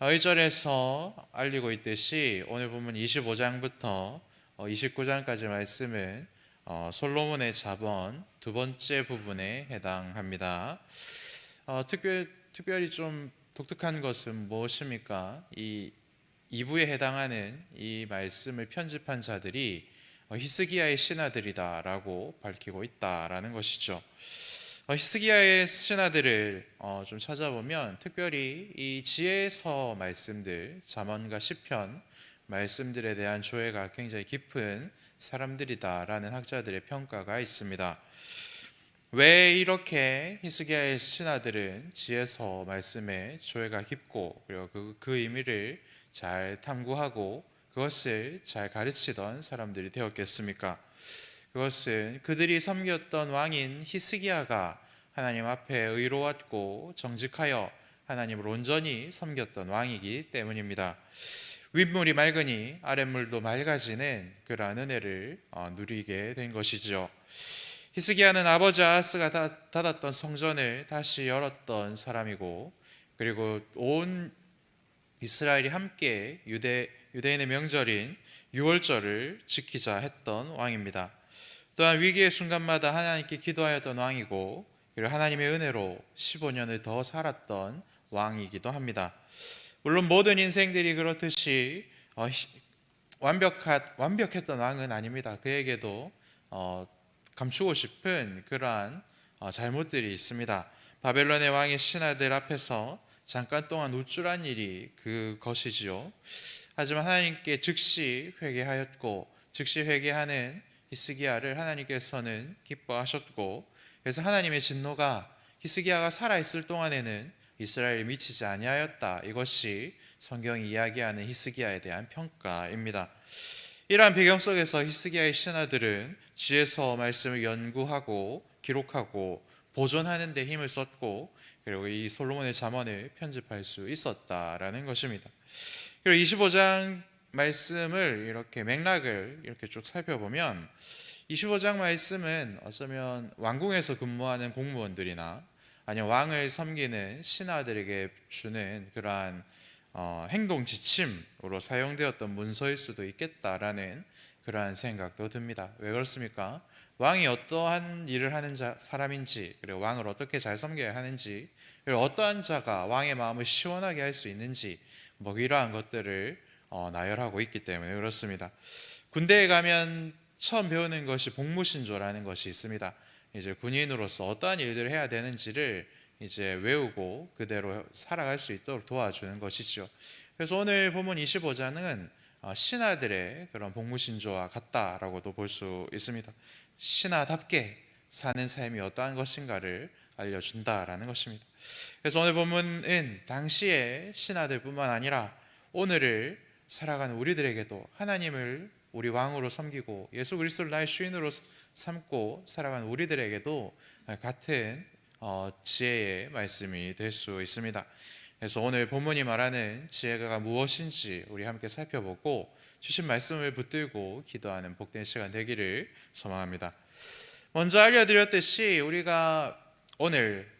1절에서 알리고 있듯이 오늘 본문 25장부터 29장까지 말씀은 솔로몬의 자본 두 번째 부분에 해당합니다. 특별히 좀 독특한 것은 무엇입니까? 이 2부에 해당하는 이 말씀을 편집한 자들이 히스기야의 신하들이다라고 밝히고 있다라는 것이죠. 히스기야의 신하들을 좀 찾아보면 특별히 이 지혜서 말씀들, 잠언과 시편 말씀들에 대한 조예가 굉장히 깊은 사람들이다라는 학자들의 평가가 있습니다. 왜 이렇게 히스기야의 신하들은 지혜서 말씀에 조예가 깊고 그리고 그 의미를 잘 탐구하고 그것을 잘 가르치던 사람들이 되었겠습니까? 그것은 그들이 섬겼던 왕인 히스기야가 하나님 앞에 의로웠고 정직하여 하나님을 온전히 섬겼던 왕이기 때문입니다. 윗물이 맑으니 아랫물도 맑아지는 그러한 은혜를 누리게 된 것이죠. 히스기야는 아버지 아하스가 닫았던 성전을 다시 열었던 사람이고, 그리고 온 이스라엘이 함께 유대인의 명절인 유월절을 지키자 했던 왕입니다. 또한 위기의 순간마다 하나님께 기도하였던 왕이고, 그리고 하나님의 은혜로 15년을 더 살았던 왕이기도 합니다. 물론 모든 인생들이 그렇듯이 완벽했던 왕은 아닙니다. 그에게도 감추고 싶은 그러한 잘못들이 있습니다. 바벨론의 왕의 신하들 앞에서 잠깐 동안 우쭐한 일이 그것이지요. 하지만 하나님께 즉시 회개하였고, 즉시 회개하는 히스기야를 하나님께서는 기뻐하셨고, 그래서 하나님의 진노가 히스기야가 살아있을 동안에는 이스라엘에 미치지 아니하였다. 이것이 성경이 이야기하는 히스기야에 대한 평가입니다. 이러한 배경 속에서 히스기야의 신하들은 지혜서 말씀을 연구하고 기록하고 보존하는 데 힘을 썼고, 그리고 이 솔로몬의 잠언을 편집할 수 있었다라는 것입니다. 그리고 25장 말씀을 이렇게 맥락을 이렇게 쭉 살펴보면 25장 말씀은 어쩌면 왕궁에서 근무하는 공무원들이나 아니면 왕을 섬기는 신하들에게 주는 그러한 행동 지침으로 사용되었던 문서일 수도 있겠다라는 그러한 생각도 듭니다. 왜 그렇습니까? 왕이 어떠한 일을 하는 사람인지, 그리고 왕을 어떻게 잘 섬겨야 하는지, 그리고 어떠한 자가 왕의 마음을 시원하게 할 수 있는지, 이러한 것들을 나열하고 있기 때문에 그렇습니다. 군대에 가면 처음 배우는 것이 복무신조라는 것이 있습니다. 이제 군인으로서 어떠한 일들을 해야 되는지를 이제 외우고 그대로 살아갈 수 있도록 도와주는 것이죠. 그래서 오늘 본문 25장은 신하들의 그런 복무신조와 같다라고도 볼 수 있습니다. 신하답게 사는 삶이 어떠한 것인가를 알려준다라는 것입니다. 그래서 오늘 본문은 당시의 신하들뿐만 아니라 오늘을 살아가는 우리들에게도 하나님을 우리 왕으로 섬기고 예수 그리스도를 나의 주인으로 삼고 살아가는 우리들에게도 같은 지혜의 말씀이 될 수 있습니다. 그래서 오늘 본문이 말하는 지혜가 무엇인지 우리 함께 살펴보고 주신 말씀을 붙들고 기도하는 복된 시간 되기를 소망합니다. 먼저 알려드렸듯이 우리가 오늘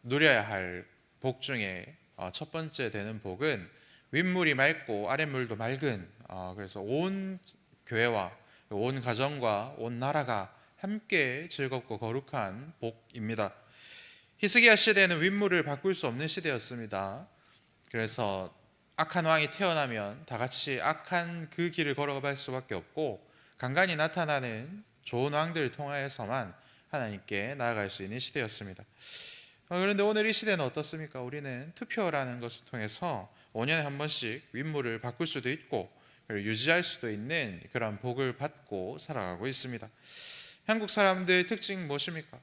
누려야 할 복 중에 첫 번째 되는 복은 윗물이 맑고 아랫물도 맑은, 그래서 온 교회와 온 가정과 온 나라가 함께 즐겁고 거룩한 복입니다. 히스기야 시대는 윗물을 바꿀 수 없는 시대였습니다. 그래서 악한 왕이 태어나면 다 같이 악한 그 길을 걸어갈 수밖에 없고, 간간히 나타나는 좋은 왕들을 통하여서만 하나님께 나아갈 수 있는 시대였습니다. 그런데 오늘 이 시대는 어떻습니까? 우리는 투표라는 것을 통해서 5년에 한 번씩 윗물을 바꿀 수도 있고 유지할 수도 있는 그런 복을 받고 살아가고 있습니다. 한국 사람들의 특징 무엇입니까?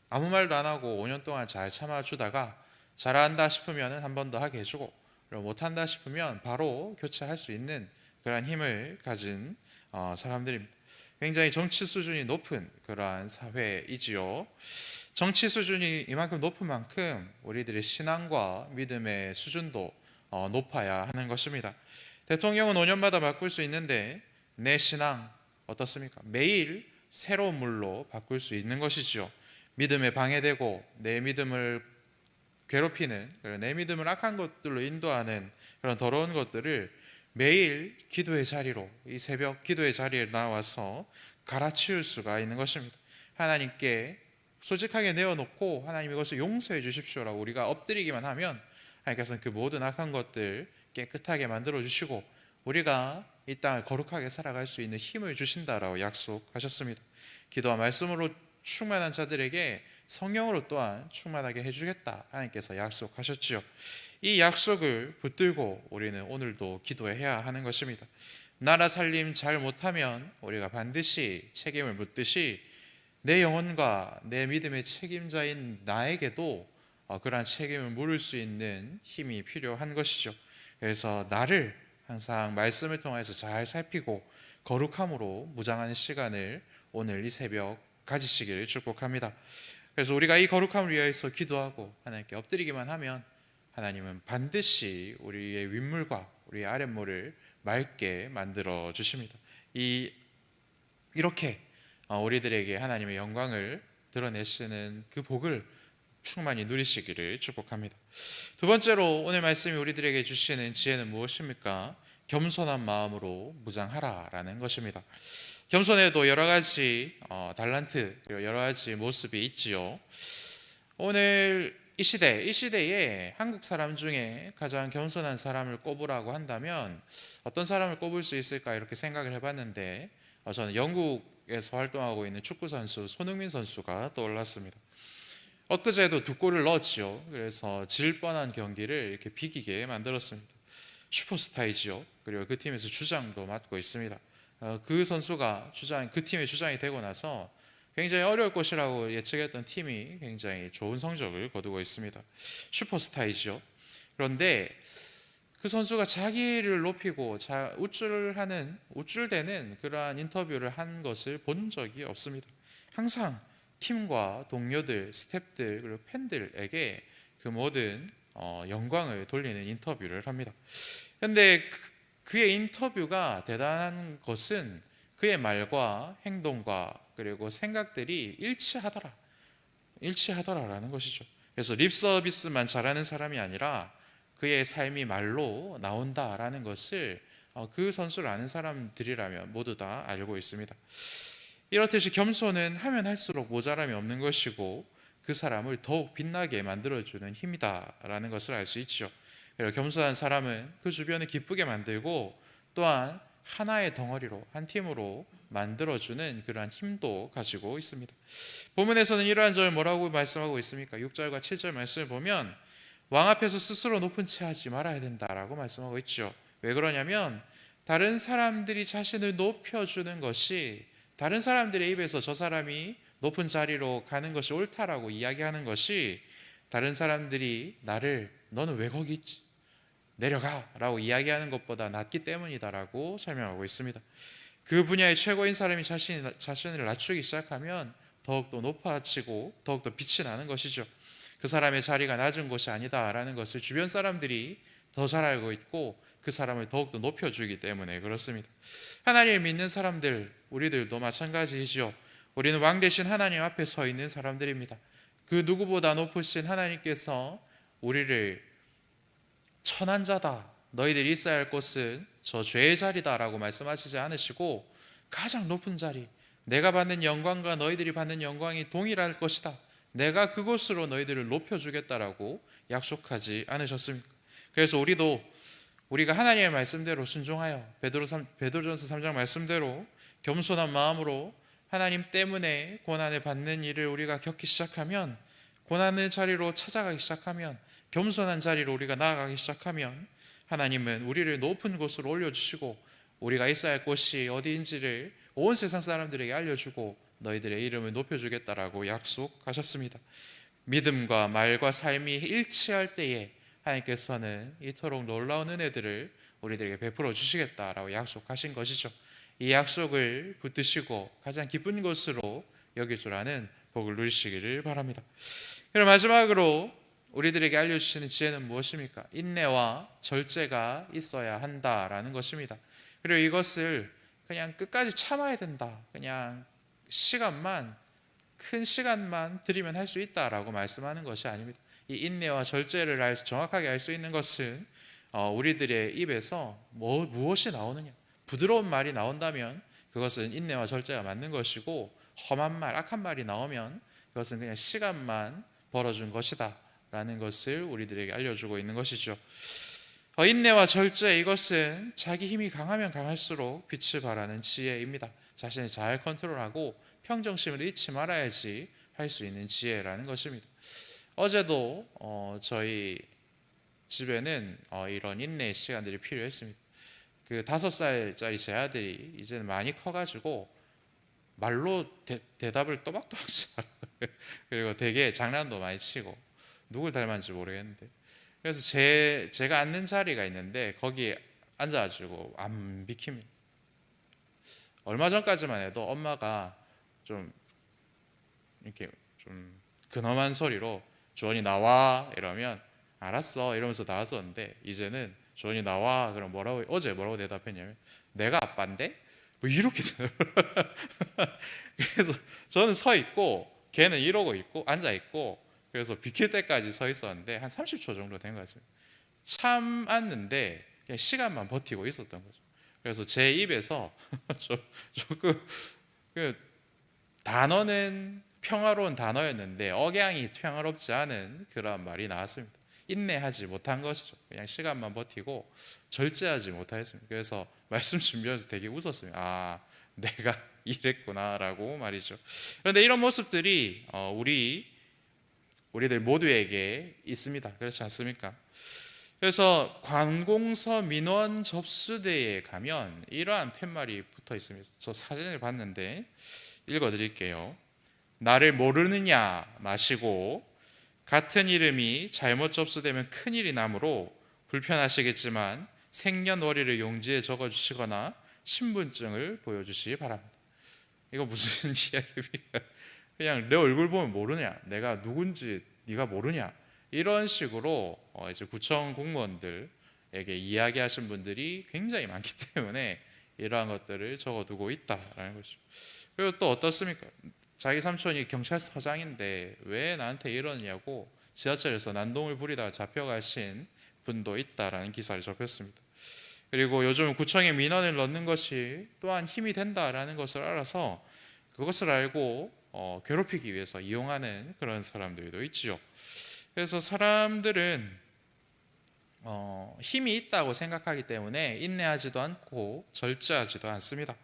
아무 말도 안 하고 5년 동안 잘 참아주다가 잘한다 싶으면 한 번 더 하게 해주고, 그리고 못한다 싶으면 바로 교체할 수 있는 그런 힘을 가진 사람들입니다. 굉장히 정치 수준이 높은 그러한 사회이지요. 정치 수준이 이만큼 높은 만큼 우리들의 신앙과 믿음의 수준도 높아야 하는 것입니다. 대통령은 5년마다 바꿀 수 있는데 내 신앙 어떻습니까? 매일 새로운 물로 바꿀 수 있는 것이지요. 믿음에 방해되고 내 믿음을 괴롭히는 내 믿음을 악한 것들로 인도하는 그런 더러운 것들을 매일 기도의 자리로, 이 새벽 기도의 자리에 나와서 갈아치울 수가 있는 것입니다. 하나님께 솔직하게 내어놓고 하나님 이것을 용서해 주십시오라고 우리가 엎드리기만 하면 하나님께서는 그 모든 악한 것들 깨끗하게 만들어 주시고 우리가 이 땅을 거룩하게 살아갈 수 있는 힘을 주신다라고 약속하셨습니다. 기도와 말씀으로 충만한 자들에게 성령으로 또한 충만하게 해주겠다 하나님께서 약속하셨지요. 이 약속을 붙들고 우리는 오늘도 기도해야 하는 것입니다. 나라 살림 잘 못하면 우리가 반드시 책임을 묻듯이 내 영혼과 내 믿음의 책임자인 나에게도 그러한 책임을 물을 수 있는 힘이 필요한 것이죠. 그래서 나를 항상 말씀을 통해서 잘 살피고 거룩함으로 무장하는 시간을 오늘 이 새벽 가지시기를 축복합니다. 그래서 우리가 이 거룩함을 위하여서 기도하고 하나님께 엎드리기만 하면 하나님은 반드시 우리의 윗물과 우리의 아랫물을 맑게 만들어 주십니다. 이렇게 우리들에게 하나님의 영광을 드러내시는 그 복을 충만히 누리시기를 축복합니다. 두 번째로 오늘 말씀이 우리들에게 주시는 지혜는 무엇입니까? 겸손한 마음으로 무장하라라는 것입니다. 겸손에도 여러 가지 달란트, 여러 가지 모습이 있지요. 오늘 이 시대에 한국 사람 중에 가장 겸손한 사람을 꼽으라고 한다면 어떤 사람을 꼽을 수 있을까 이렇게 생각을 해봤는데 저는 영국에서 활동하고 있는 축구 선수 손흥민 선수가 떠올랐습니다. 엊그제도 2골을 넣었지요. 그래서 질 뻔한 경기를 이렇게 비기게 만들었습니다. 슈퍼스타이지요. 그리고 그 팀에서 주장도 맡고 있습니다. 그 선수가 그 팀의 주장이 되고 나서 굉장히 어려울 것이라고 예측했던 팀이 굉장히 좋은 성적을 거두고 있습니다. 슈퍼스타이죠. 그런데 그 선수가 자기를 높이고 우쭐대는 그러한 인터뷰를 한 것을 본 적이 없습니다. 항상 팀과 동료들, 스태프들 그리고 팬들에게 그 모든 영광을 돌리는 인터뷰를 합니다. 그런데 그의 인터뷰가 대단한 것은 그의 말과 행동과 그리고 생각들이 일치하더라라는 것이죠. 그래서 립 서비스만 잘하는 사람이 아니라 그의 삶이 말로 나온다라는 것을 그 선수를 아는 사람들이라면 모두 다 알고 있습니다. 이렇듯이 겸손은 하면 할수록 모자람이 없는 것이고 그 사람을 더욱 빛나게 만들어주는 힘이다라는 것을 알 수 있죠. 그리고 겸손한 사람은 그 주변을 기쁘게 만들고 또한 하나의 덩어리로 한 팀으로 만들어주는 그러한 힘도 가지고 있습니다. 본문에서는 이러한 점을 뭐라고 말씀하고 있습니까? 6절과 7절 말씀을 보면 왕 앞에서 스스로 높은 채 하지 말아야 된다라고 말씀하고 있죠. 왜 그러냐면 다른 사람들이 자신을 높여주는 것이 다른 사람들의 입에서 저 사람이 높은 자리로 가는 것이 옳다라고 이야기하는 것이 다른 사람들이 너는 왜 거기 있지? 내려가 라고 이야기하는 것보다 낫기 때문이다라고 설명하고 있습니다. 그 분야의 최고인 사람이 자신을 낮추기 시작하면 더욱더 높아지고 더욱더 빛이 나는 것이죠. 그 사람의 자리가 낮은 곳이 아니다라는 것을 주변 사람들이 더 잘 알고 있고 그 사람을 더욱더 높여주기 때문에 그렇습니다. 하나님을 믿는 사람들, 우리들도 마찬가지이죠. 우리는 왕 대신 하나님 앞에 서 있는 사람들입니다. 그 누구보다 높으신 하나님께서 우리를 천한 자다, 너희들이 있어야 할 곳은 저 죄의 자리다라고 말씀하시지 않으시고 가장 높은 자리, 내가 받는 영광과 너희들이 받는 영광이 동일할 것이다, 내가 그곳으로 너희들을 높여주겠다라고 약속하지 않으셨습니까? 그래서 우리가 하나님의 말씀대로 순종하여 베드로전서 3장 말씀대로 겸손한 마음으로 하나님 때문에 고난을 받는 일을 우리가 겪기 시작하면, 고난의 자리로 찾아가기 시작하면, 겸손한 자리로 우리가 나아가기 시작하면 하나님은 우리를 높은 곳으로 올려주시고 우리가 있어야 할 곳이 어디인지를 온 세상 사람들에게 알려주고 너희들의 이름을 높여주겠다라고 약속하셨습니다. 믿음과 말과 삶이 일치할 때에 하나님께서는 이토록 놀라운 은혜들을 우리들에게 베풀어 주시겠다라고 약속하신 것이죠. 이 약속을 붙드시고 가장 기쁜 것으로 여길 줄 아는 복을 누리시기를 바랍니다. 그럼 마지막으로 우리들에게 알려주시는 지혜는 무엇입니까? 인내와 절제가 있어야 한다라는 것입니다. 그리고 이것을 그냥 끝까지 참아야 된다, 그냥 큰 시간만 들이면 할 수 있다라고 말씀하는 것이 아닙니다. 이 인내와 절제를 정확하게 알 수 있는 것은 우리들의 입에서 무엇이 나오느냐, 부드러운 말이 나온다면 그것은 인내와 절제가 맞는 것이고, 험한 말, 악한 말이 나오면 그것은 그냥 시간만 벌어준 것이다 라는 것을 우리들에게 알려주고 있는 것이죠. 인내와 절제, 이것은 자기 힘이 강하면 강할수록 빛을 발하는 지혜입니다. 자신을 잘 컨트롤하고 평정심을 잃지 말아야지 할 수 있는 지혜라는 것입니다. 어제도 저희 집에는 이런 인내의 시간들이 필요했습니다. 그 5살짜리 제 아들이 이제는 많이 커가지고 말로 대답을 또박또박 잘해요. 그리고 되게 장난도 많이 치고, 누굴 닮았는지 모르겠는데, 그래서 제가 앉는 자리가 있는데 거기에 앉아가지고 안 비킵니다. 얼마 전까지만 해도 엄마가 좀 이렇게 좀 근엄한 소리로 주원이 나와 이러면 알았어 이러면서 나왔었는데, 이제는 주원이 나와 그럼 어제 뭐라고 대답했냐면 내가 아빠인데? 뭐 이렇게 그래서 저는 서 있고 걔는 이러고 있고 앉아 있고, 그래서 비킬 때까지 서 있었는데 한 30초 정도 된 것 같습니다. 참았는데 그냥 시간만 버티고 있었던 거죠. 그래서 제 입에서 조금 그 단어는 평화로운 단어였는데 억양이 평화롭지 않은 그런 말이 나왔습니다. 인내하지 못한 것이죠. 그냥 시간만 버티고 절제하지 못하였습니다. 그래서 말씀 준비하면서 되게 웃었습니다. 내가 이랬구나라고 말이죠. 그런데 이런 모습들이 우리들 모두에게 있습니다. 그렇지 않습니까? 그래서 관공서 민원 접수대에 가면 이러한 팻말이 붙어 있습니다. 저 사진을 봤는데 읽어드릴게요. 나를 모르느냐 마시고 같은 이름이 잘못 접수되면 큰일이 나므로 불편하시겠지만 생년월일을 용지에 적어주시거나 신분증을 보여주시기 바랍니다. 이거 무슨 이야기입니까? 그냥 내 얼굴 보면 모르냐, 내가 누군지 네가 모르냐, 이런 식으로 이제 구청 공무원들에게 이야기하신 분들이 굉장히 많기 때문에 이러한 것들을 적어두고 있다라는 거죠. 그리고 또 어떻습니까? 자기 삼촌이 경찰서장인데 왜 나한테 이러냐고 지하철에서 난동을 부리다가 잡혀가신 분도 있다라는 기사를 접했습니다. 그리고 요즘 구청에 민원을 넣는 것이 또한 힘이 된다라는 것을 알아서 그것을 알고 괴롭히기 위해서 이용하는 그런 사람들도 있지요. 그래서 사람들은 힘이 있다고 생각하기 때문에 인내하지도 않고 절제하지도 않습니다.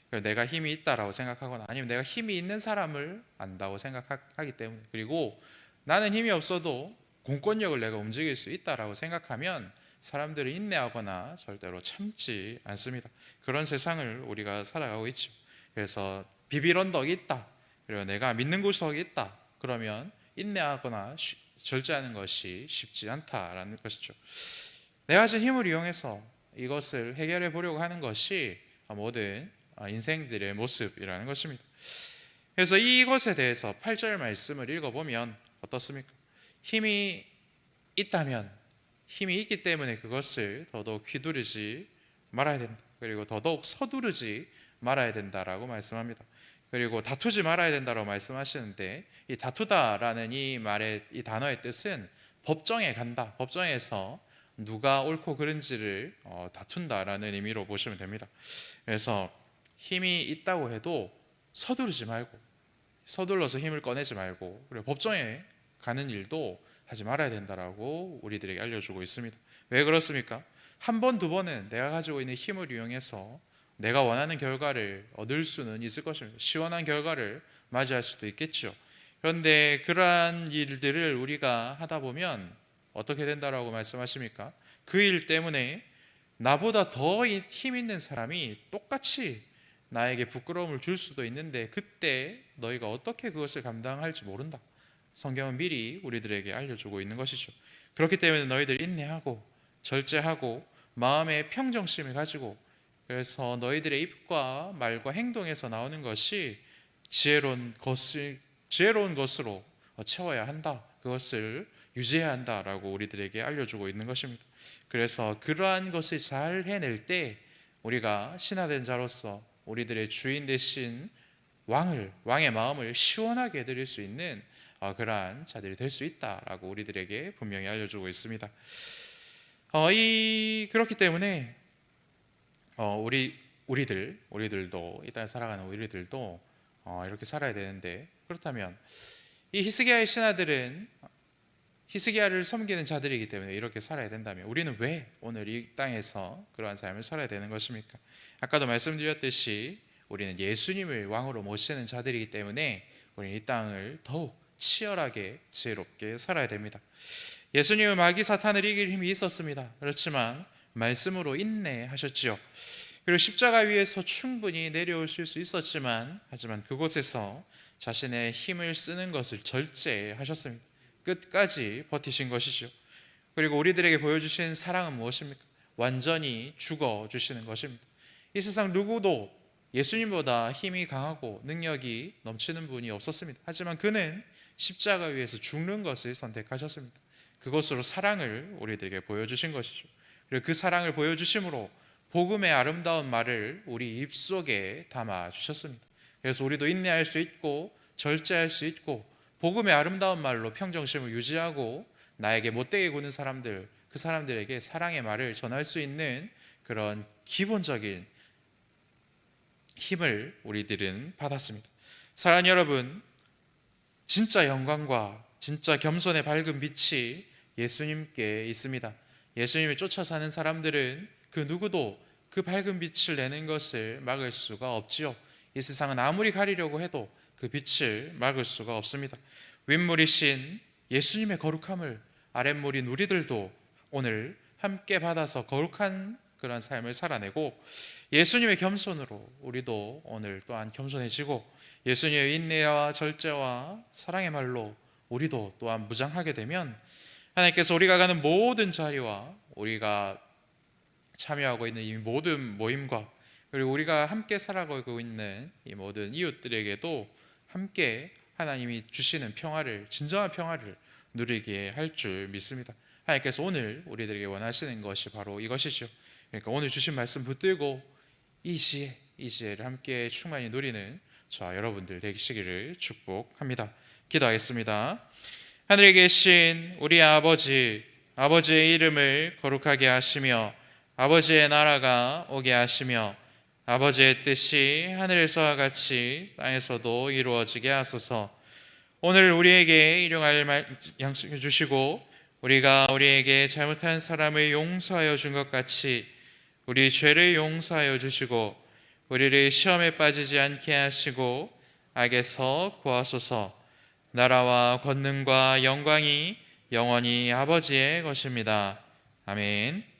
내가 힘이 있다라고 생각하거나 아니면 내가 힘이 있는 사람을 안다고 생각하기 때문에, 그리고 나는 힘이 없어도 공권력을 내가 움직일 수 있다라고 생각하면 사람들은 인내하거나 절대로 참지 않습니다. 그런 세상을 우리가 살아가고 있죠. 그래서 비빌 언덕이 있다, 그리고 내가 믿는 구석이 있다, 그러면 인내하거나 절제하는 것이 쉽지 않다라는 것이죠. 내가 가진 힘을 이용해서 이것을 해결해 보려고 하는 것이 모든 인생들의 모습이라는 것입니다. 그래서 이것에 대해서 8절 말씀을 읽어보면 어떻습니까? 힘이 있다면, 힘이 있기 때문에 그것을 더더욱 휘두르지 말아야 된다. 그리고 더더욱 서두르지 말아야 된다라고 말씀합니다. 그리고 다투지 말아야 된다고 말씀하시는데, 이 다투다라는 이 단어의 뜻은 법정에 간다, 법정에서 누가 옳고 그른지를 다툰다라는 의미로 보시면 됩니다. 그래서 힘이 있다고 해도 서두르지 말고, 서둘러서 힘을 꺼내지 말고, 그리고 법정에 가는 일도 하지 말아야 된다라고 우리들에게 알려주고 있습니다. 왜 그렇습니까? 한 번, 두 번은 내가 가지고 있는 힘을 이용해서 내가 원하는 결과를 얻을 수는 있을 것입니다. 시원한 결과를 맞이할 수도 있겠죠. 그런데 그러한 일들을 우리가 하다 보면 어떻게 된다라고 말씀하십니까? 그 일 때문에 나보다 더 힘 있는 사람이 똑같이 나에게 부끄러움을 줄 수도 있는데, 그때 너희가 어떻게 그것을 감당할지 모른다. 성경은 미리 우리들에게 알려주고 있는 것이죠. 그렇기 때문에 너희들 인내하고 절제하고 마음의 평정심을 가지고, 그래서 너희들의 입과 말과 행동에서 나오는 것이 지혜로운 것으로 채워야 한다. 그것을 유지해야 한다라고 우리들에게 알려주고 있는 것입니다. 그래서 그러한 것을 잘 해낼 때 우리가 신하된 자로서 우리들의 주인 되신 왕의 마음을 시원하게 해드릴 수 있는 그러한 자들이 될 수 있다라고 우리들에게 분명히 알려주고 있습니다. 그렇기 때문에 우리들도 이 땅에 살아가는 우리들도 이렇게 살아야 되는데, 그렇다면 이 히스기야의 신하들은 히스기야를 섬기는 자들이기 때문에 이렇게 살아야 된다면 우리는 왜 오늘 이 땅에서 그러한 삶을 살아야 되는 것입니까? 아까도 말씀드렸듯이 우리는 예수님을 왕으로 모시는 자들이기 때문에 우리는 이 땅을 더욱 치열하게 지혜롭게 살아야 됩니다. 예수님은 마귀 사탄을 이길 힘이 있었습니다. 그렇지만 말씀으로 인내하셨지요. 그리고 십자가 위에서 충분히 내려오실 수 있었지만, 하지만 그곳에서 자신의 힘을 쓰는 것을 절제하셨습니다. 끝까지 버티신 것이죠. 그리고 우리들에게 보여주신 사랑은 무엇입니까? 완전히 죽어주시는 것입니다. 이 세상 누구도 예수님보다 힘이 강하고 능력이 넘치는 분이 없었습니다. 하지만 그는 십자가 위에서 죽는 것을 선택하셨습니다. 그것으로 사랑을 우리들에게 보여주신 것이죠. 그리고 그 사랑을 보여주심으로 복음의 아름다운 말을 우리 입속에 담아주셨습니다. 그래서 우리도 인내할 수 있고 절제할 수 있고 복음의 아름다운 말로 평정심을 유지하고 나에게 못되게 구는 사람들, 그 사람들에게 사랑의 말을 전할 수 있는 그런 기본적인 힘을 우리들은 받았습니다. 사랑하는 여러분, 진짜 영광과 진짜 겸손의 밝은 빛이 예수님께 있습니다. 예수님을 쫓아 사는 사람들은 그 누구도 그 밝은 빛을 내는 것을 막을 수가 없지요. 이 세상은 아무리 가리려고 해도 그 빛을 막을 수가 없습니다. 윗물이신 예수님의 거룩함을 아랫물인 우리들도 오늘 함께 받아서 거룩한 그런 삶을 살아내고, 예수님의 겸손으로 우리도 오늘 또한 겸손해지고, 예수님의 인내와 절제와 사랑의 말로 우리도 또한 무장하게 되면 하나님께서 우리가 가는 모든 자리와 우리가 참여하고 있는 이 모든 모임과 그리고 우리가 함께 살아가고 있는 이 모든 이웃들에게도 함께 하나님이 주시는 평화를, 진정한 평화를 누리게 할 줄 믿습니다. 하나님께서 오늘 우리들에게 원하시는 것이 바로 이것이죠. 그러니까 오늘 주신 말씀 붙들고 이 지혜를 함께 충만히 누리는 저와 여러분들 되시기를 축복합니다. 기도하겠습니다. 하늘에 계신 우리 아버지의 이름을 거룩하게 하시며 아버지의 나라가 오게 하시며 아버지의 뜻이 하늘에서와 같이 땅에서도 이루어지게 하소서. 오늘 우리에게 일용할 양식을 주시고 우리가 우리에게 잘못한 사람을 용서하여 준 것 같이 우리 죄를 용서하여 주시고 우리를 시험에 빠지지 않게 하시고 악에서 구하소서. 나라와 권능과 영광이 영원히 아버지의 것입니다. 아멘.